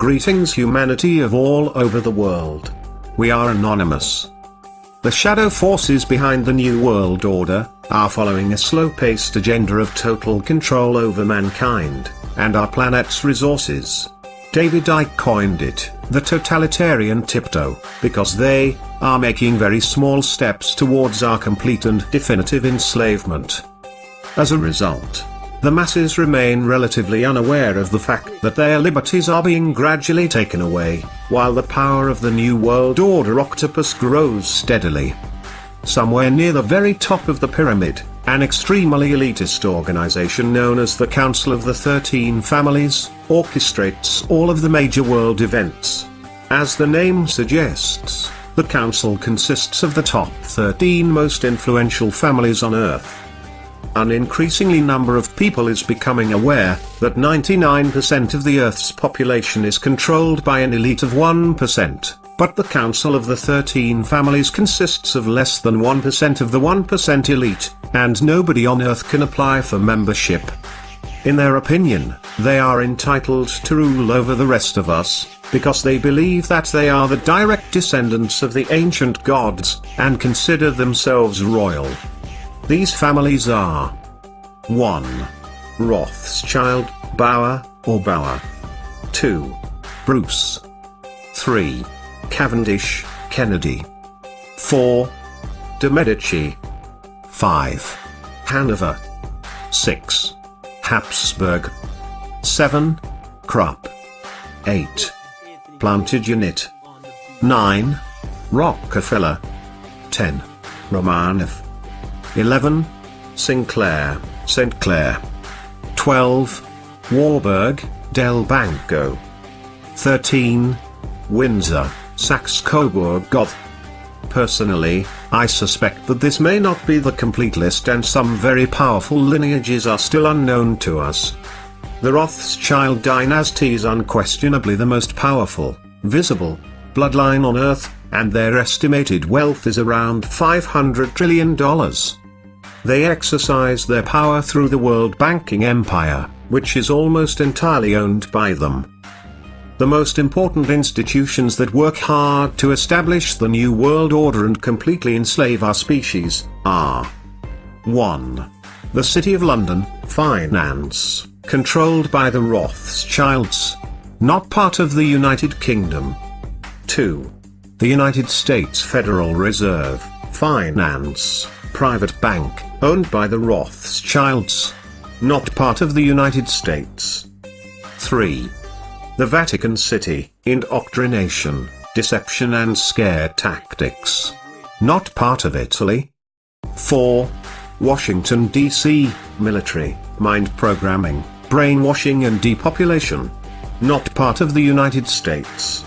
Greetings humanity of all over the world. We are anonymous. The shadow forces behind the New World Order are following a slow-paced agenda of total control over mankind and our planet's resources. David Icke coined it the totalitarian tiptoe, because they are making very small steps towards our complete and definitive enslavement. As a result, the masses remain relatively unaware of the fact that their liberties are being gradually taken away, while the power of the New World Order octopus grows steadily. Somewhere near the very top of the pyramid, an extremely elitist organization known as the Council of the 13 Families orchestrates all of the major world events. As the name suggests, the council consists of the top 13 most influential families on Earth. An increasingly number of people is becoming aware that 99% of the Earth's population is controlled by an elite of 1%, but the Council of the 13 Families consists of less than 1% of the 1% elite, and nobody on Earth can apply for membership. In their opinion, they are entitled to rule over the rest of us, because they believe that they are the direct descendants of the ancient gods, and consider themselves royal. These families are 1. Rothschild, Bauer, or Bauer. 2. Bruce. 3. Cavendish, Kennedy. 4. De Medici. 5. Hanover. 6. Habsburg. 7. Krupp. 8. Plantagenet. 9. Rockefeller. 10. Romanov. 11. Sinclair, St. Clair. 12. Warburg, Del Banco. 13. Windsor, Saxe-Coburg-Gotha. Personally, I suspect that this may not be the complete list, and some very powerful lineages are still unknown to us. The Rothschild dynasty is unquestionably the most powerful, visible, bloodline on Earth, and their estimated wealth is around $500 trillion. They exercise their power through the world banking empire, which is almost entirely owned by them. The most important institutions that work hard to establish the New World Order and completely enslave our species are 1. The City of London, finance, controlled by the Rothschilds, not part of the United Kingdom. 2. The United States Federal Reserve, finance, private bank, owned by the Rothschilds, not part of the United States. 3. The Vatican City, indoctrination, deception and scare tactics, not part of Italy. 4. Washington, D.C., military, mind programming, brainwashing and depopulation, not part of the United States.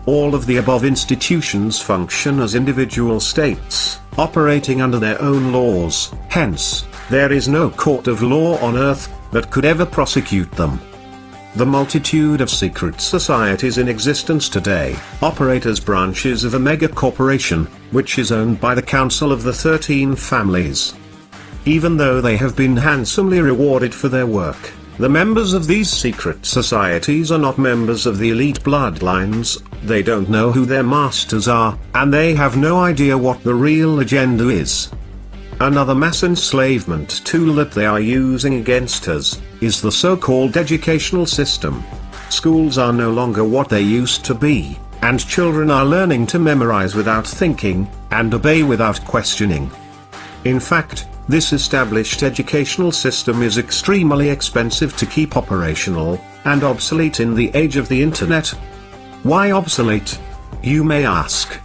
All of the above institutions function as individual states, operating under their own laws, hence, there is no court of law on Earth that could ever prosecute them. The multitude of secret societies in existence today operate as branches of a mega-corporation, which is owned by the Council of the 13 Families. Even though they have been handsomely rewarded for their work, the members of these secret societies are not members of the elite bloodlines, they don't know who their masters are, and they have no idea what the real agenda is. Another mass enslavement tool that they are using against us is the so-called educational system. Schools are no longer what they used to be, and children are learning to memorize without thinking, and obey without questioning. In fact, this established educational system is extremely expensive to keep operational, and obsolete in the age of the internet. Why obsolete? You may ask.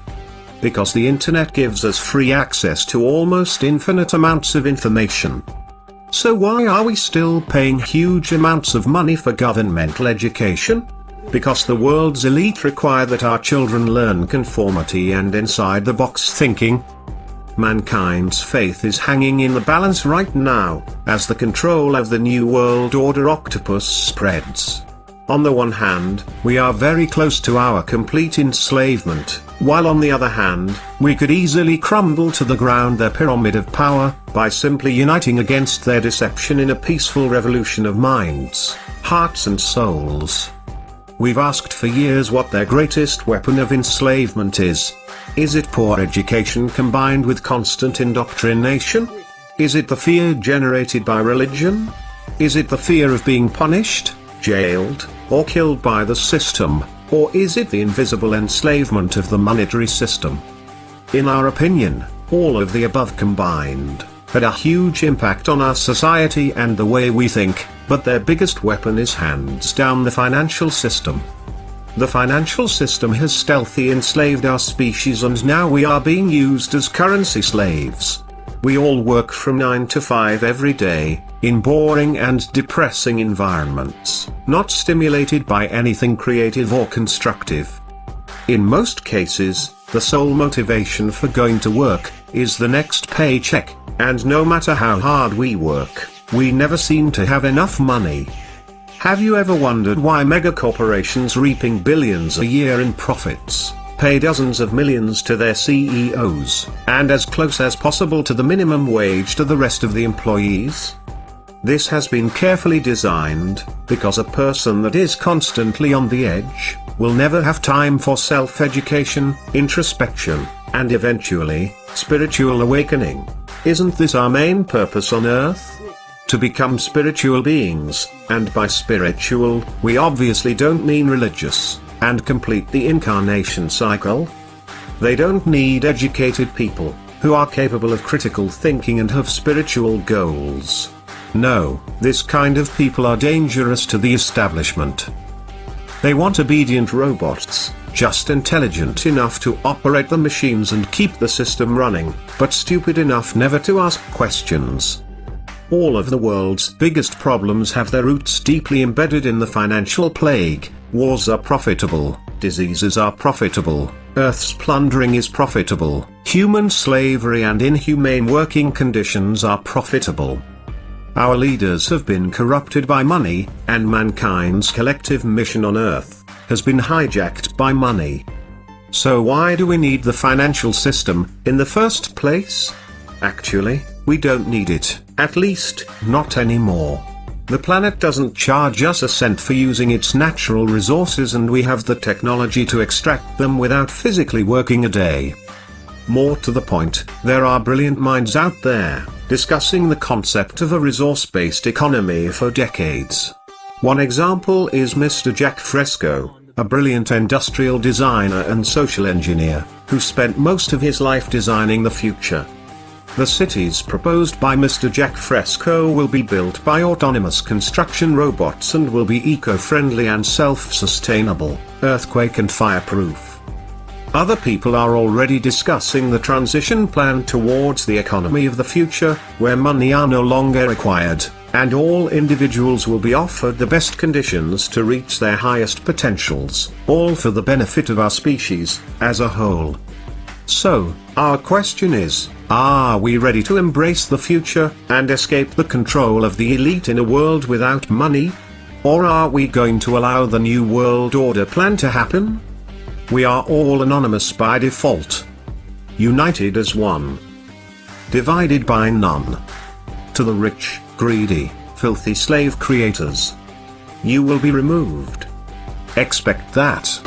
Because the internet gives us free access to almost infinite amounts of information. So why are we still paying huge amounts of money for governmental education? Because the world's elite require that our children learn conformity and inside-the-box thinking. Mankind's faith is hanging in the balance right now, as the control of the New World Order octopus spreads. On the one hand, we are very close to our complete enslavement, while on the other hand, we could easily crumble to the ground their pyramid of power, by simply uniting against their deception in a peaceful revolution of minds, hearts and souls. We've asked for years what their greatest weapon of enslavement is. Is it poor education combined with constant indoctrination? Is it the fear generated by religion? Is it the fear of being punished, jailed, or killed by the system? Or is it the invisible enslavement of the monetary system? In our opinion, all of the above combined had a huge impact on our society and the way we think, but their biggest weapon is hands down the financial system. The financial system has stealthily enslaved our species, and now we are being used as currency slaves. We all work from 9 to 5 every day, in boring and depressing environments, not stimulated by anything creative or constructive. In most cases, the sole motivation for going to work is the next paycheck, and no matter how hard we work, we never seem to have enough money. Have you ever wondered why megacorporations reaping billions a year in profits pay dozens of millions to their CEOs, and as close as possible to the minimum wage to the rest of the employees? This has been carefully designed, because a person that is constantly on the edge will never have time for self-education, introspection, and eventually, spiritual awakening. Isn't this our main purpose on Earth? To become spiritual beings, and by spiritual, we obviously don't mean religious, and complete the incarnation cycle. They don't need educated people, who are capable of critical thinking and have spiritual goals. No, this kind of people are dangerous to the establishment. They want obedient robots, just intelligent enough to operate the machines and keep the system running, but stupid enough never to ask questions. All of the world's biggest problems have their roots deeply embedded in the financial plague. Wars are profitable, diseases are profitable, Earth's plundering is profitable, human slavery and inhumane working conditions are profitable. Our leaders have been corrupted by money, and mankind's collective mission on Earth has been hijacked by money. So why do we need the financial system in the first place? Actually, we don't need it, at least, not anymore. The planet doesn't charge us a cent for using its natural resources, and we have the technology to extract them without physically working a day. More to the point, there are brilliant minds out there, discussing the concept of a resource-based economy for decades. One example is Mr. Jack Fresco, a brilliant industrial designer and social engineer, who spent most of his life designing the future. The cities proposed by Mr. Jack Fresco will be built by autonomous construction robots and will be eco-friendly and self-sustainable, earthquake and fireproof. Other people are already discussing the transition plan towards the economy of the future, where money are no longer required, and all individuals will be offered the best conditions to reach their highest potentials, all for the benefit of our species, as a whole. So, our question is, are we ready to embrace the future, and escape the control of the elite in a world without money? Or are we going to allow the New World Order plan to happen? We are all anonymous by default. United as one. Divided by none. To the rich, greedy, filthy slave creators. You will be removed. Expect that.